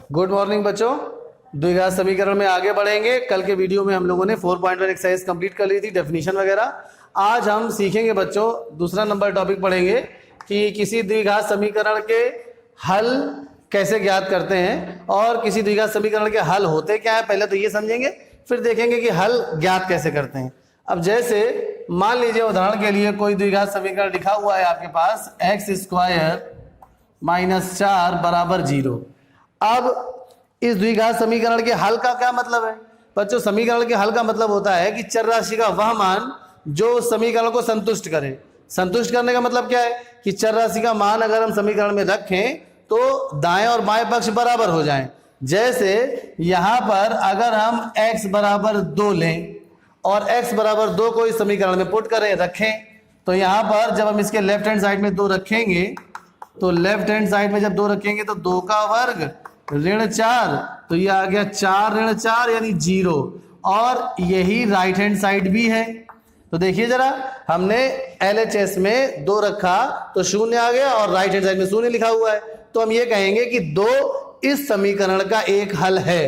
Good morning बच्चों। द्विघात समीकरण में आगे बढ़ेंगे। कल के वीडियो में हम लोगों ने 4.1 एक्सरसाइज कंप्लीट कर ली थी, डेफिनेशन वगैरह। आज हम सीखेंगे बच्चों, दूसरा नंबर टॉपिक पढ़ेंगे कि किसी द्विघात समीकरण के हल कैसे ज्ञात करते हैं और किसी द्विघात समीकरण के हल होते क्या है, पहले तो ये समझेंगे, फिर देखेंगे कि हल ज्ञात कैसे करते हैं। अब जैसे मान लीजिए उदाहरण के लिए कोई द्विघात समीकरण लिखा हुआ है आपके पास x² -4 बराबर 0। अब इस द्विघात समीकरण के हल का क्या मतलब है बच्चों? समीकरण के हल का मतलब होता है कि चर राशि का वह मान जो उस समीकरण को संतुष्ट करे। संतुष्ट करने का मतलब क्या है कि चर राशि का मान अगर हम समीकरण में रखें तो दाएं और बाएं पक्ष बराबर हो जाएं। जैसे यहां पर अगर हम x बराबर 2 लें और x बराबर 2 को इस समीकरण में पुट करें, रखें, तो यहां पर जब हम इसके लेफ्ट हैंड साइड में 2 रखेंगे तो लेफ्ट हैंड साइड में जब 2 रखेंगे तो 2 का वर्ग ऋण 4, तो ये आ गया 4 ऋण 4 यानी 0। और यही राइट हैंड साइड भी है। तो देखिए जरा, हमने LHS में 2 रखा तो 0 आ गया और राइट हैंड साइड में 0 लिखा हुआ है। तो हम ये कहेंगे कि 2 इस समीकरण का एक हल है।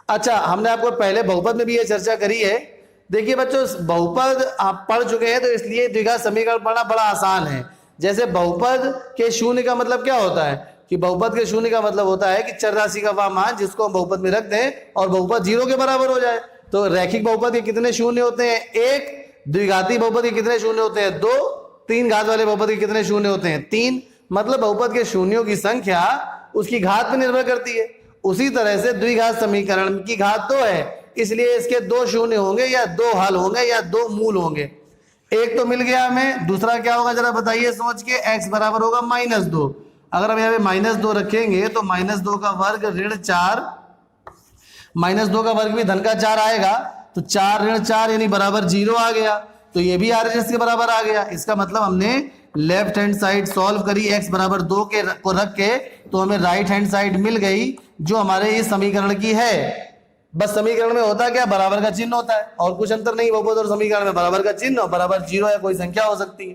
अच्छा, हमने आपको पहले बहुपद में भी ये चर्चा करी है। देखिए बच्चों, बहुपद आप पढ़ चुके हैं तो इसलिए द्विघात समीकरण पढ़ना बड़ा आसान है। जैसे बहुपद के 0 का मतलब क्या होता है कि बहुपद के 0 का मतलब होता है कि चर राशि का वह मान जिसको हम बहुपद में रख दें और बहुपद 0 के बराबर हो जाए। तो रैखिक बहुपद के कितने शून्य होते हैं? 1। द्विघाती बहुपद के कितने शून्य होते हैं? 2। 3 घात वाले बहुपद के कितने शून्य होते हैं? 3। मतलब बहुपद के शून्यों की संख्या उसकी घात पर निर्भर करती है। उसी तरह से द्विघात समीकरण की घात 2 है, इसलिए इसके 2 शून्य होंगे या 2 हल होंगे या 2 मूल होंगे। एक तो मिल गया हमें, दूसरा क्या होगा जरा बताइए सोच के। x बराबर होगा -2। अगर हम यहाँ पे -2 रखेंगे तो -2 का वर्ग ऋण 4, -2 का वर्ग भी धन का 4 आएगा, तो 4 ऋण 4 यानी बराबर 0 आ गया। तो ये भी RHS के बराबर आ गया। इसका मतलब हमने लेफ्ट हैंड साइड सॉल्व करी x बराबर 2 को रख के, तो हमें राइट हैंड साइड मिल गई जो हमारे इस समीकरण की है। बस समीकरण में होता क्या, बराबर का चिन्ह होता है और कुछ अंतर नहीं। बहुपद और समीकरण में बराबर का चिन्ह, बराबर 0 या कोई संख्या हो सकती है।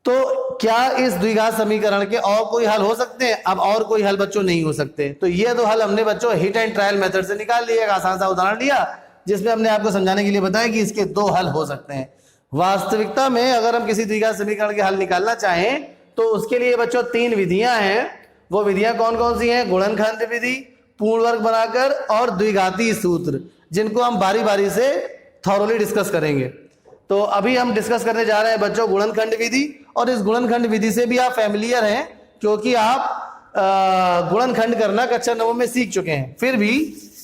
तो क्या इस द्विघात समीकरण के और कोई हल हो सकते हैं? अब और कोई हल बच्चों नहीं हो सकते। तो ये तो हल हमने बच्चों हिट एंड ट्रायल मेथड से निकाल लिया। एक आसान सा उदाहरण लिया जिसमें हमने आपको समझाने के लिए बताया कि इसके 2 हल हो सकते हैं। वास्तविकता में अगर हम किसी द्विघात समीकरण के हल निकालना चाहें तो उसके लिए बच्चों 3 विधियां हैं। वो विधियां कौन कौन सी हैं? गुणनखंड विधि, पूर्ण वर्ग बनाकर और द्विघाती सूत्र, जिनको हम बारी बारी से थॉरोली डिस्कस करेंगे। तो अभी हम डिस्कस करने जा रहे हैं बच्चों गुणनखंड विधि। और इस गुणनखंड विधि से भी आप फैमिलियर हैं क्योंकि आप गुणनखंड करना कक्षा 9 में सीख चुके हैं। फिर भी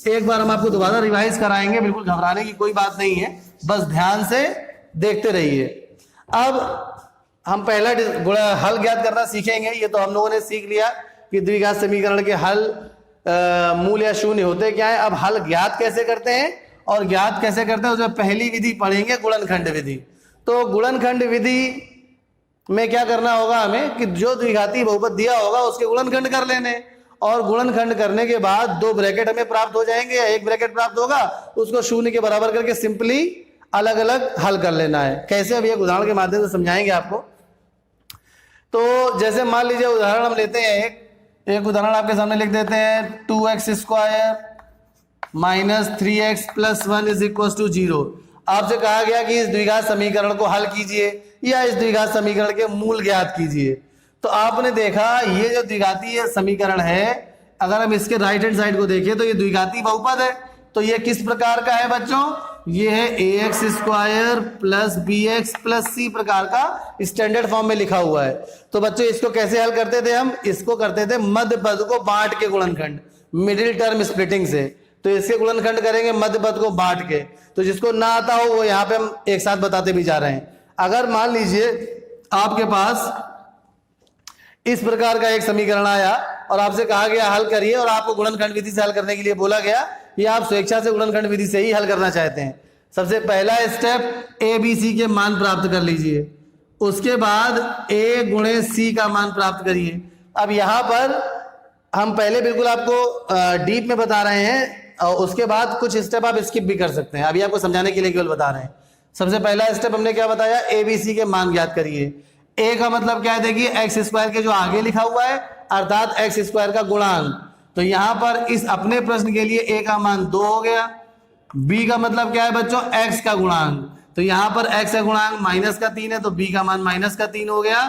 एक बार हम आपको दोबारा रिवाइज कराएंगे, बिल्कुल घबराने की कोई बात नहीं है, बस ध्यान से देखते रहिए। अब हम पहला हल ज्ञात करना सीखेंगे। ये तो हम लोगों ने सीख लिया कि द्विघात समीकरण के हल मूल या शून्य होते क्या है। अब हल ज्ञात कैसे करते हैं और ज्ञात कैसे करते हैं उसमें पहली विधि पढ़ेंगे गुणनखंड विधि। तो गुणनखंड विधि में क्या करना होगा हमें कि जो द्विघाती बहुपद दिया होगा उसके गुणनखंड कर लेने, और गुणनखंड करने के बाद 2 ब्रैकेट हमें प्राप्त हो जाएंगे या 1 ब्रैकेट प्राप्त होगा, उसको 0 के बराबर करके सिंपली अलग अलग हल कर लेना है। कैसे? अभी एक उदाहरण के माध्यम से समझाएंगे आपको। तो जैसे मान लीजिए उदाहरण हम लेते हैं, एक उदाहरण आपके सामने लिख देते हैं। 2x² - 3x + 1 = 0। आपसे कहा गया कि इस द्विघात समीकरण को हल कीजिए या इस द्विघात समीकरण के मूल ज्ञात कीजिए। तो आपने देखा ये जो द्विघाती समीकरण है, अगर हम इसके राइट हैंड साइड को देखें तो ये द्विघाती बहुपद है। तो ये किस प्रकार का है बच्चों? ये है ax² + bx + c प्रकार का स्टैंडर्ड फॉर्म में लिखा हुआ है। तो बच्चों इसको कैसे हल करते थे हम? इसको करते थे मध्य पद को बांट के गुणनखंड, मिडिल टर्म स्प्लिटिंग से। तो इसके गुणनखंड करेंगे मध्य पद को बांट के। तो जिसको ना आता हो वो यहाँ पे हम एक साथ बताते भी जा रहे हैं। अगर मान लीजिए आपके पास इस प्रकार का एक समीकरण आया और आपसे कहा गया हल करिए, और आपको गुणनखंड विधि से हल करने के लिए बोला गया, या आप स्वेच्छा से गुणनखंड विधि से ही हल करना चाहते हैं। सबसे पहला स्टेप ABC के मान प्राप्त कर लीजिए, उसके बाद A × C का मान प्राप्त करिए। अब यहां पर हम पहले बिल्कुल आपको डीप में बता रहे हैं और उसके बाद कुछ स्टेप आप स्किप भी कर सकते हैं। अभी आपको समझाने के लिए केवल बता रहे हैं। सबसे पहला स्टेप हमने क्या बताया? ABC के मान ज्ञात करिए। A का मतलब क्या है? देखिए x² के जो आगे लिखा हुआ है अर्थात x² का गुणांक। तो यहाँ पर इस अपने प्रश्न के लिए a का मान 2 हो गया। b का मतलब क्या है बच्चों, x का गुणांक, तो यहाँ पर x का गुणांक -3 है, तो b का मान -3 हो गया,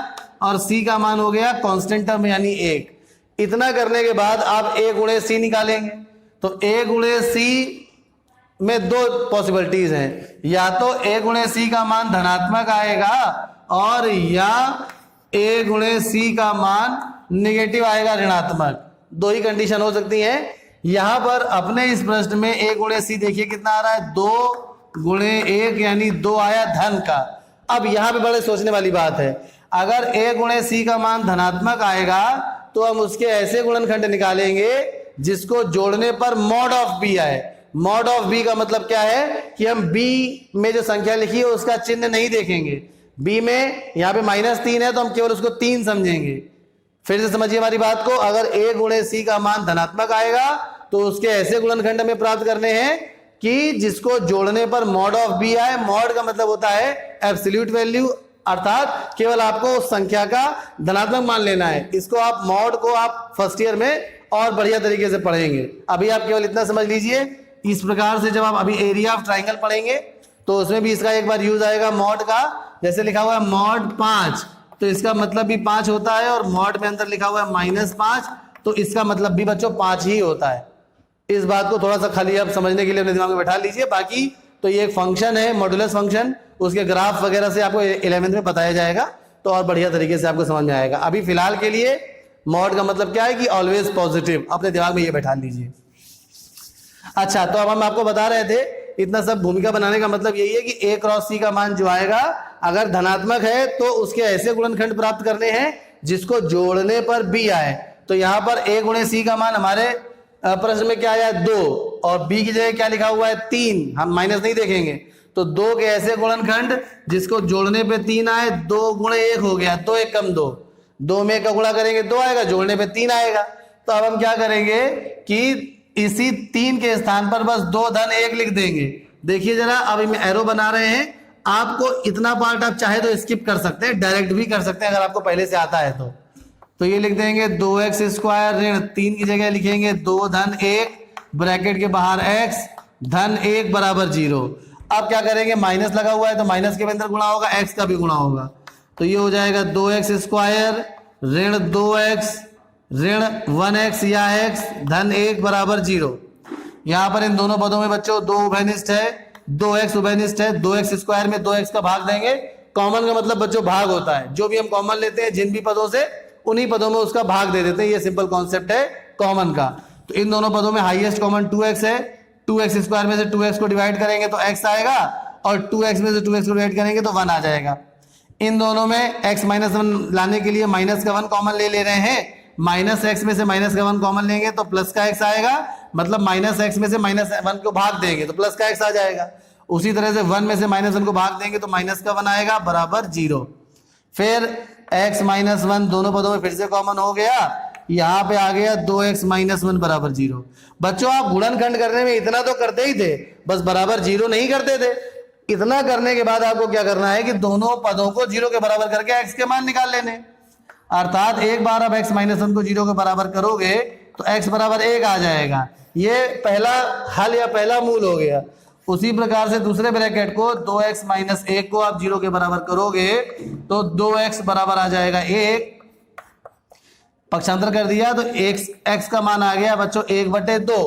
और c का मान हो गया कांस्टेंट टर्म यानी 1। इतना करने के बाद आप a गुणे c निकालेंगे, तो a गुणे c में दो पॉसिबिलिटीज हैं, या तो a गुणे c का मान धनात्मक आएगा और या a गुणे c का मान नेगेटिव आएगा, ऋणात्मक। दो ही कंडीशन हो सकती है। यहां पर अपने इस प्रश्न में a गुणे c देखिए कितना आ रहा है, 2 गुणे 1 यानी 2 आया धन का। अब यहां पे बड़े सोचने वाली बात है, अगर a गुणे c का मान धनात्मक आएगा तो हम उसके ऐसे गुणनखंड निकालेंगे जिसको जोड़ने पर मॉड ऑफ b आए। मॉड ऑफ b का मतलब क्या है कि हम b में जो संख्या लिखी है उसका चिन्ह नहीं देखेंगे। b में यहाँ पे -3 है तो हम केवल उसको 3 समझेंगे। फिर से समझिए हमारी बात को, अगर a गुणे c का मान धनात्मक आएगा तो उसके ऐसे गुणनखंड हमें प्राप्त करने हैं कि जिसको जोड़ने पर मॉड ऑफ b आए। मॉड का मतलब होता है एब्सोल्यूट वैल्यू, अर्थात केवल आपको उस संख्या का धनात्मक मान लेना है। इसको आप मॉड को आप फर्स्ट ईयर में और बढ़िया तरीके से पढ़ेंगे। अभी आप केवल इतना समझ लीजिए, इस प्रकार से जब आप अभी एरिया ऑफ ट्राइंगल पढ़ेंगे तो उसमें भी इसका एक बार यूज आएगा मॉड का। जैसे लिखा हुआ है मॉड 5, तो इसका मतलब भी 5 होता है, और मॉड में अंदर लिखा हुआ है -5, तो इसका मतलब भी बच्चों 5 ही होता है। इस बात को थोड़ा सा खाली आप समझने के लिए अपने दिमाग में बैठा लीजिए। बाकी तो ये एक फंक्शन है मॉडुलस फंक्शन, उसके ग्राफ वगैरह से आपको 11th में बताया जाएगा, तो और बढ़िया तरीके से आपको समझ में आएगा। अभी फिलहाल के लिए मॉड का मतलब क्या है कि ऑलवेज पॉजिटिव, अपने दिमाग में ये बैठा लीजिए। अच्छा, तो अब हम आपको बता रहे थे, इतना सब भूमिका बनाने का मतलब यही है कि a क्रॉस c का मान जो आएगा अगर धनात्मक है तो उसके ऐसे गुणनखंड प्राप्त करने हैं जिसको जोड़ने पर b आए। तो यहाँ पर a गुणे c का मान हमारे प्रश्न में क्या आया, 2, और b की जगह क्या लिखा हुआ है, 3। हम माइनस नहीं देखेंगे, तो 2 के ऐसे गुणनखंड जिसको जोड़ने पे 3 आए, 2 गुणे 1 हो गया, 2 1 कम 2, 2 में 1 का गुणा करेंगे 2 आएगा, जोड़ने पे 3 आएगा। तो अब हम क्या करेंगे कि इसी 3 के स्थान पर बस 2 धन 1 लिख देंगे। देखिए जरा, अभी मैं एरो बना रहे हैं, आपको इतना पार्ट आप चाहे तो स्किप कर सकते हैं, डायरेक्ट भी कर सकते हैं अगर आपको पहले से आता है तो ये लिख देंगे 2x स्क्वायर ऋण 3 की जगह लिखेंगे 2 धन 1 ब्रैकेट के बाहर x धन 1 बराबर 0। अब क्या करेंगे, माइनस लगा हुआ है तो माइनस के अंदर गुणा होगा, x का भी गुणा होगा, तो ये हो जाएगा 2x स्क्वायर ऋण 2x ऋण 1x या x धन 1 बराबर 0। यहाँ पर इन दोनों पदों में बच्चों 2 उभयनिष्ठ है, 2x उभयनिष्ठ है, 2x स्क्वायर में 2x का भाग देंगे। कॉमन का मतलब बच्चों भाग होता है, जो भी हम कॉमन लेते हैं जिन भी पदों से, उन्हीं पदों में उसका भाग दे देते हैं। ये सिंपल कॉन्सेप्ट है कॉमन का। तो इन दोनों पदों में हाईएस्ट कॉमन 2x है, 2x स्क्वायर में से 2x को डिवाइड करेंगे तो x आएगा, और 2x में से 2x को डिवाइड करेंगे तो 1 आ जाएगा। इन दोनों में x -1 लाने के लिए माइनस का 1 कॉमन ले रहे हैं, -x में से माइनस का 1 कॉमन लेंगे तो प्लस का x आएगा, मतलब -x में से -1 को भाग देंगे तो प्लस का x आ जाएगा। उसी तरह से 1 में से -1 को भाग देंगे तो माइनस का 1 आएगा बराबर 0। फिर x -1 दोनों पदों में फिर से कॉमन हो गया, यहाँ पे आ गया 2x -1 बराबर 0। बच्चों आप गुणनखंड करने में इतना तो करते ही थे, बस बराबर 0 नहीं करते थे। इतना करने के बाद आपको क्या करना है कि दोनों पदों को 0 के बराबर करके x के मान निकाल लेने। अर्थात एक बार अब x -1 को 0 के बराबर करोगे तो x बराबर 1 आ जाएगा। ये पहला हल या पहला मूल हो गया। उसी प्रकार से दूसरे ब्रैकेट को 2x - 1 को आप 0 के बराबर करोगे तो 2x बराबर आ जाएगा 1, पक्षांतर कर दिया तो x का मान आ गया बच्चों 1/2।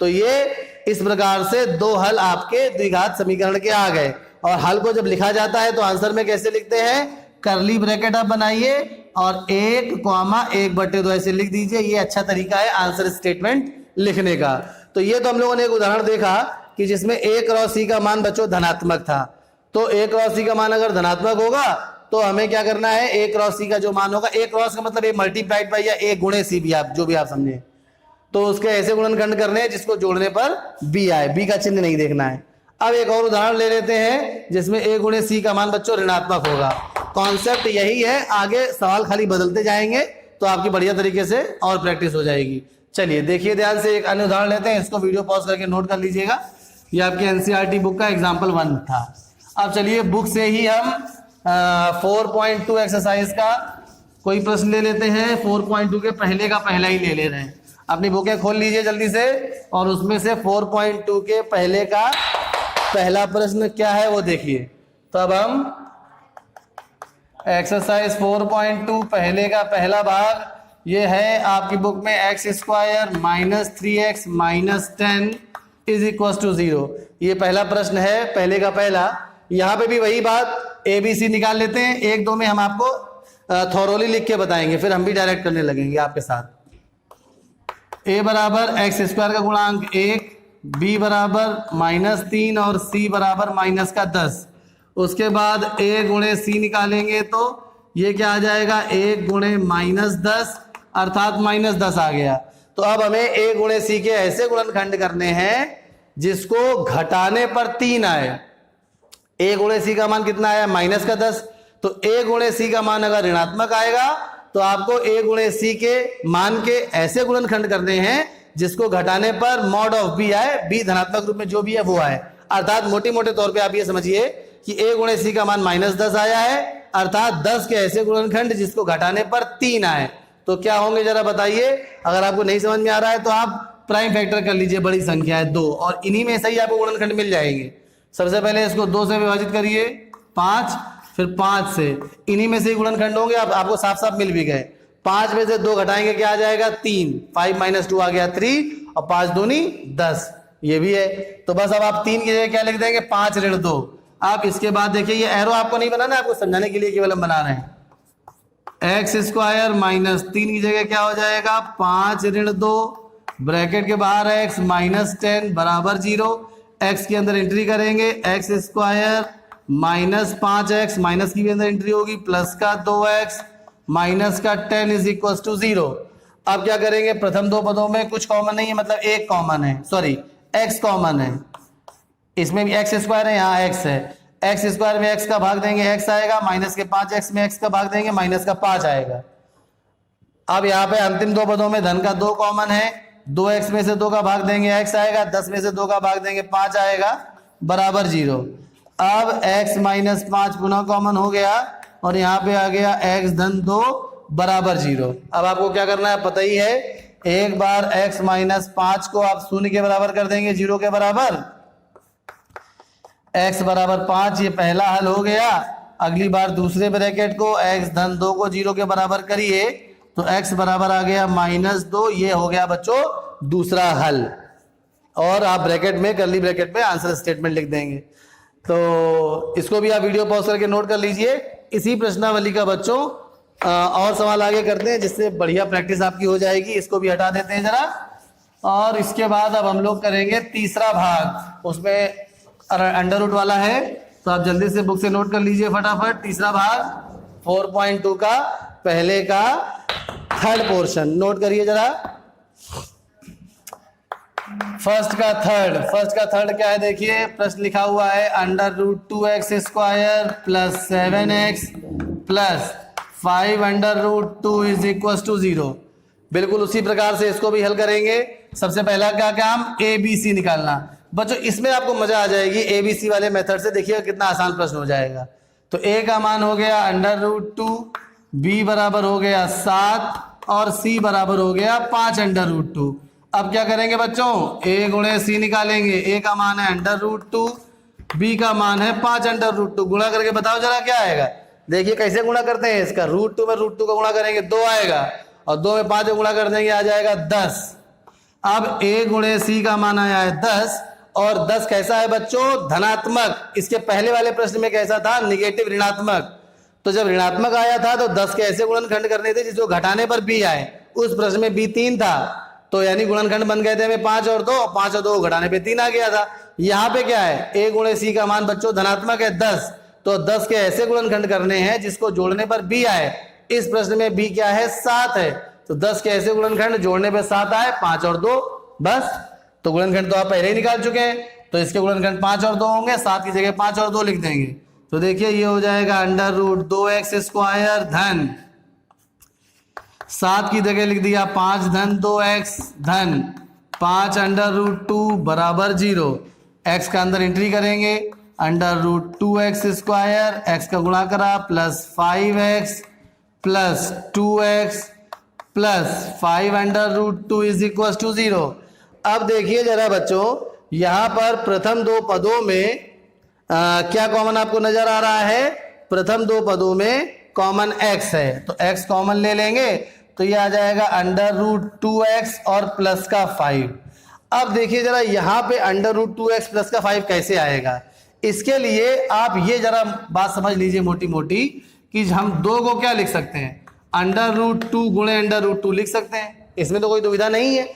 तो ये इस प्रकार से 2 हल आपके द्विघात समीकरण के आ गए। और हल को जब लिखा जाता है तो आंसर में कैसे लिखते हैं, करली ब्रैकेट आप बनाइए और 1,1/2 ऐसे लिख दीजिए। ये अच्छा तरीका है आंसर स्टेटमेंट लिखने का। तो ये तो हम लोगों ने एक उदाहरण देखा कि जिसमें a क्रॉस c का मान बच्चों धनात्मक था। तो a क्रॉस c का मान अगर धनात्मक होगा तो हमें क्या करना है, a क्रॉस c का जो मान होगा, a क्रॉस का मतलब a मल्टीप्लाइड बाय या a गुणे c भी, आप जो भी आप समझे, तो उसके ऐसे गुणनखंड करने हैं जिसको जोड़ने पर b आए, b का चिन्ह नहीं देखना है। अब एक और उदाहरण ले लेते हैं जिसमें a गुणे c का मान बच्चों ऋणात्मक होगा। कॉन्सेप्ट यही है, आगे सवाल खाली बदलते जाएंगे तो आपकी बढ़िया तरीके से और प्रैक्टिस हो जाएगी। चलिए देखिए ध्यान से, एक अन्य उदाहरण लेते हैं, इसको वीडियो पॉज करके नोट कर लीजिएगा। ये आपके एनसीईआरटी बुक का एग्जाम्पल 1 था। अब चलिए बुक से ही हम 4.2 एक्सरसाइज का कोई प्रश्न ले लेते हैं। 4.2 के पहले का पहला ही ले रहे हैं। अपनी बुकें खोल लीजिए जल्दी से और उसमें से 4.2 के पहले का पहला प्रश्न क्या है वो देखिए। तो अब हम एक्सरसाइज 4.2 पहले का पहला भाग ये है आपकी बुक में x square minus 3x minus 10 is equal to 0। ये पहला प्रश्न है पहले का पहला। यहाँ पे भी वही बात ABC निकाल लेते हैं, 1 2 में हम आपको थॉरोली लिख के बताएंगे, फिर हम भी डायरेक्ट करने लगेंगे आपके साथ। A बराबर एक्स स्क्वायर का गुणांक 1, B बराबर -3 और C बराबर -10। उसके बाद A गुणे C निकालेंगे तो ये क्या आ जाएगा, 1 गुणे -10 अर्थात -10 आ गया। तो अब हमें A गुणे C के ऐसे गुणनखंड करने हैं जिसको घटाने पर 3 आए। A गुणे C का मान कितना आया, -10। तो A गुणे C का मान अगर ऋणात्मक आएगा तो आपको A गुणे C के मान के ऐसे गुणनखंड करने हैं जिसको घटाने पर मॉड ऑफ B आए, B धनात्मक रूप में जो भी है वो आए। अर्थात मोटे मोटे तौर पे आप ये समझिए कि A गुणे C का मान -10 आया है, अर्थात 10 के ऐसे गुणनखंड जिसको घटाने पर 3 आए। तो क्या होंगे जरा बताइए। अगर आपको नहीं समझ में आ रहा है तो आप प्राइम फैक्टर कर लीजिए, बड़ी संख्या है 2, और इन्हीं में से ही आपको गुणनखंड मिल जाएंगे। सबसे पहले इसको 2 से विभाजित करिए 5, फिर 5 से, इन्हीं में से ही गुणनखंड होंगे। आपको साफ साफ मिल भी गए। 5 में से 2 घटाएंगे क्या आ जाएगा, 3, 5 - 2 आ गया 3, और 5 दूनी 10, ये भी है। तो बस अब आप 3 की जगह क्या लिख देंगे, 5 ऋण 2। आप इसके बाद देखिए ये एरो आपको नहीं बनाना, आपको समझाने के लिए केवल हम बना रहे हैं। एक्स स्क्वायर -3 की जगह क्या हो जाएगा, 5 ऋण 2 ब्रैकेट के बाहर है x -10 बराबर 0। x के अंदर एंट्री करेंगे, एक्स स्क्वायर -5x, माइनस की भी अंदर एंट्री होगी, प्लस का 2x माइनस का 10 इज इक्वल टू 0। अब क्या करेंगे, प्रथम दो पदों में कुछ कॉमन नहीं है, मतलब एक कॉमन है, सॉरी x कॉमन है। इसमें भी एक्स स्क्वायर है, यहाँ x है। एक्स स्क्वायर में x का भाग देंगे x आएगा, माइनस के 5x में x का भाग देंगे माइनस का 5 आएगा। अब यहाँ पे अंतिम दो पदों में धन का 2 कॉमन है, 2x में से 2 का भाग देंगे x आएगा, 10 में से 2 का भाग देंगे 5 आएगा, बराबर 0। अब x - 5 पुनः कॉमन हो गया और यहाँ पे आ गया x धन 2 बराबर 0। अब आपको क्या करना है पता ही है, एक बार x - 5 को आप 0 के बराबर कर देंगे, 0 के बराबर, x बराबर 5, ये पहला हल हो गया। अगली बार दूसरे ब्रैकेट को x धन 2 को 0 के बराबर करिए तो x बराबर आ गया -2, ये हो गया बच्चों दूसरा हल। और आप ब्रैकेट में, कर्ली ब्रैकेट में आंसर स्टेटमेंट लिख देंगे। तो इसको भी आप वीडियो पॉज करके नोट कर लीजिए। इसी प्रश्नावली का बच्चों और सवाल आगे करते हैं जिससे बढ़िया प्रैक्टिस आपकी हो जाएगी। इसको भी हटा देते हैं जरा, और इसके बाद अब हम लोग करेंगे तीसरा भाग, उसमें अंडर रूट वाला है, तो आप जल्दी से बुक से नोट कर लीजिए फटाफट। तीसरा भाग 4.2 का पहले का थर्ड पोर्शन नोट करिए जरा। फर्स्ट का थर्ड क्या है देखिए, प्रश्न लिखा हुआ है √2x square plus 7x plus 5√2 is equal to 0। बिल्कुल उसी प्रकार से इसको भी हल करेंगे। सबसे पहला क्या काम, ABC निकालना। बच्चों इसमें आपको मजा आ जाएगी, ABC वाले मेथड से देखिएगा कितना आसान प्रश्न हो जाएगा। तो A का मान हो गया √2, B बराबर हो गया 7 और C बराबर हो गया 5√2। अब क्या करेंगे बच्चों, A गुणे C निकालेंगे। A का मान है √2, B का मान है 5√2। गुणा करके बताओ जरा क्या आएगा। देखिए कैसे गुणा करते हैं इसका, √2 में √2 का गुणा करेंगे 2 आएगा, और 2 में 5 गुणा कर देंगे आ जाएगा 10। अब A गुणे C का मान आया है 10, और 10 कैसा है बच्चों, धनात्मक। इसके पहले वाले प्रश्न में कैसा था, निगेटिव ऋणात्मक। तो जब ऋणात्मक आया था तो 10 के ऐसे गुणनखंड करने थे जिसको घटाने पर B आए। उस प्रश्न में B 3 था, तो यानी गुणनखंड बन गए थे हमें 5 और 2, 5 और 2 घटाने पे 3 आ गया था। यहाँ पे क्या है, A गुणे C का मान बच्चों धनात्मक है 10, तो 10 के ऐसे गुणनखंड करने हैं जिसको जोड़ने पर B आए। इस प्रश्न में B क्या है, 7 है, तो 10 के ऐसे गुणनखंड जोड़ने पर 7 आए, 5 और 2 बस। तो गुणनखंड तो आप पहले ही निकाल चुके हैं, तो इसके गुणनखंड 5 और 2 होंगे, 7 की जगह 5 और 2 लिख देंगे। तो देखिए ये हो जाएगा √2x स्क्वायर धन 7 की जगह लिख दिया 5 धन 2x धन 5√2 बराबर 0। x का अंदर एंट्री करेंगे, √2x स्क्वायर, x का गुणा करा plus 5x plus 2x plus 5 under root 2 is equal to 0। अब देखिए जरा बच्चों, यहां पर प्रथम दो पदों में क्या कॉमन आपको नजर आ रहा है? प्रथम दो पदों में कॉमन x है, तो x कॉमन ले लेंगे तो ये आ जाएगा अंडर रूट 2x और प्लस का 5। अब देखिए जरा यहाँ पे अंडर रूट 2x प्लस का 5 कैसे आएगा? इसके लिए आप ये जरा बात समझ लीजिए मोटी मोटी कि हम दो को क्या लिख सकते हैं? अंडर रूट 2 गुणे अंडर रूट 2 लिख सकते हैं, इसमें तो कोई दुविधा नहीं है।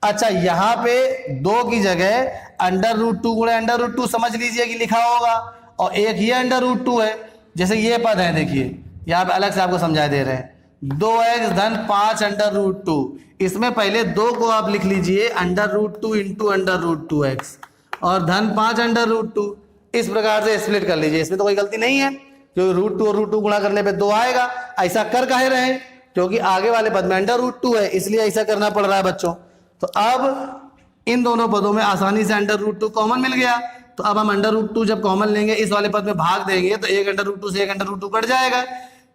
अच्छा, यहाँ पे दो की जगह अंडर रूट 2 गुणे अंडर रूट 2 समझ लीजिए कि लिखा होगा, और एक ये अंडर रूट 2 है। जैसे ये पद है, देखिए यहाँ पे अलग से आपको समझा दे रहे हैं, 2x धन 5 अंडर रूट 2, इसमें पहले दो को आप लिख लीजिए under root 2 into under root 2x और धन 5 अंडर रूट 2, इस प्रकार से स्प्लिट कर लीजिए। इसमें तो कोई गलती नहीं है, क्योंकि रूट 2 और रूट 2 गुणा करने पे 2 आएगा। ऐसा कर काहे रहे हैं? क्योंकि आगे वाले पद में अंडर रूट 2 है, इसलिए ऐसा करना पड़ रहा है बच्चों। तो अब इन दोनों पदों में आसानी से अंडर रूट 2 कॉमन मिल गया, तो अब हम अंडर रूट 2 जब कॉमन लेंगे इस वाले पद में भाग देंगे तो एक अंडर रूट 2 से एक अंडर रूट 2 कट जाएगा,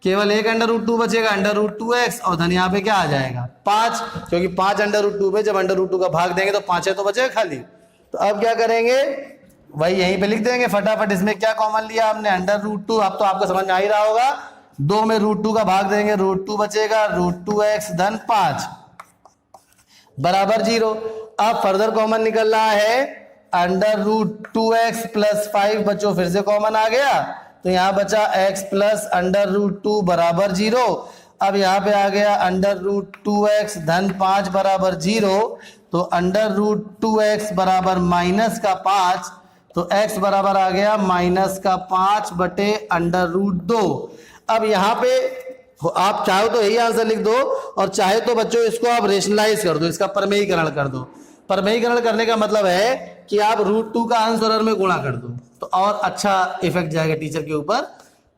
केवल एक अंडर रूट 2 बचेगा, अंडर रूट 2x, और धन यहाँ पे क्या आ जाएगा 5, क्योंकि 5 अंडर रूट 2 पे जब अंडर रूट 2 का भाग देंगे तो 5 है तो बचेगा खाली। तो अब क्या करेंगे, वही यहीं पे लिख देंगे फटाफट। इसमें क्या कॉमन लिया हमने? Under root 2। अब तो आपको समझ में आ ही रहा होगा, 2 में रूट 2 का भाग देंगे, रूट 2 बचेगा, रूट 2x धन 5 बराबर 0। अब फर्दर कॉमन निकल रहा है अंडर रूट 2x प्लस 5, बच्चों फिर से कॉमन आ गया, तो यहां बचा x प्लस अंडर रूट 2 बराबर 0। अब यहां पे आ गया अंडर रूट 2x धन 5 बराबर 0, तो अंडर रूट 2x बराबर माइनस का 5, तो x बराबर आ गया माइनस का 5 बटे अंडर रूट 2। अब यहाँ पे आप चाहो तो यही आंसर लिख दो, और चाहे तो बच्चों इसको आप रेशनलाइज कर दो, इसका परमेयीकरण कर दो। परमेयीकरण करने का मतलब है कि आप रूट 2 का अंश और हर में गुणा कर दो, तो और अच्छा इफेक्ट जाएगा टीचर के ऊपर।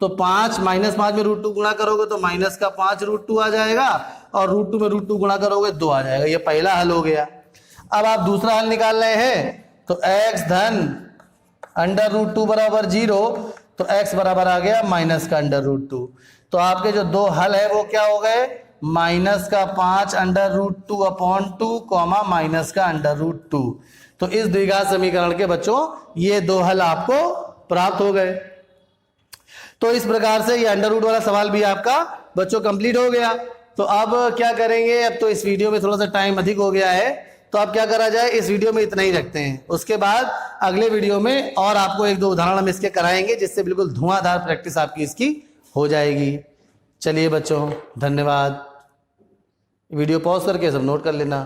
तो 5 माइनस 5 में रूट 2 गुणा करोगे तो माइनस का 5 रूट 2 आ जाएगा, और रूट 2 में रूट 2 गुणा करोगे 2 आ जाएगा। ये पहला हल हो गया। अब आप दूसरा हल निकाल रहे हैं, तो x धन अंडर रूट 2 बराबर 0, तो x बराबर आ गया माइनस का अंडर रूट 2। तो आपके जो दो हल है वो क्या हो गए? माइनस का 5 under root 2 upon 2 comma minus का अंडर रूट 2। तो इस द्विघात समीकरण के बच्चों ये दो हल आपको प्राप्त हो गए। तो इस प्रकार से ये अंडर रूट वाला सवाल भी आपका बच्चों कंप्लीट हो गया। तो अब क्या करेंगे, अब तो इस वीडियो में थोड़ा सा टाइम अधिक हो गया है, तो अब क्या करा जाए, इस वीडियो में इतना ही रखते हैं। उसके बाद अगले वीडियो में और आपको एक दो उदाहरण हम इसके कराएंगे, जिससे बिल्कुल धुआंधार प्रैक्टिस आपकी इसकी हो जाएगी। चलिए बच्चों, धन्यवाद। वीडियो पॉज करके सब नोट कर लेना।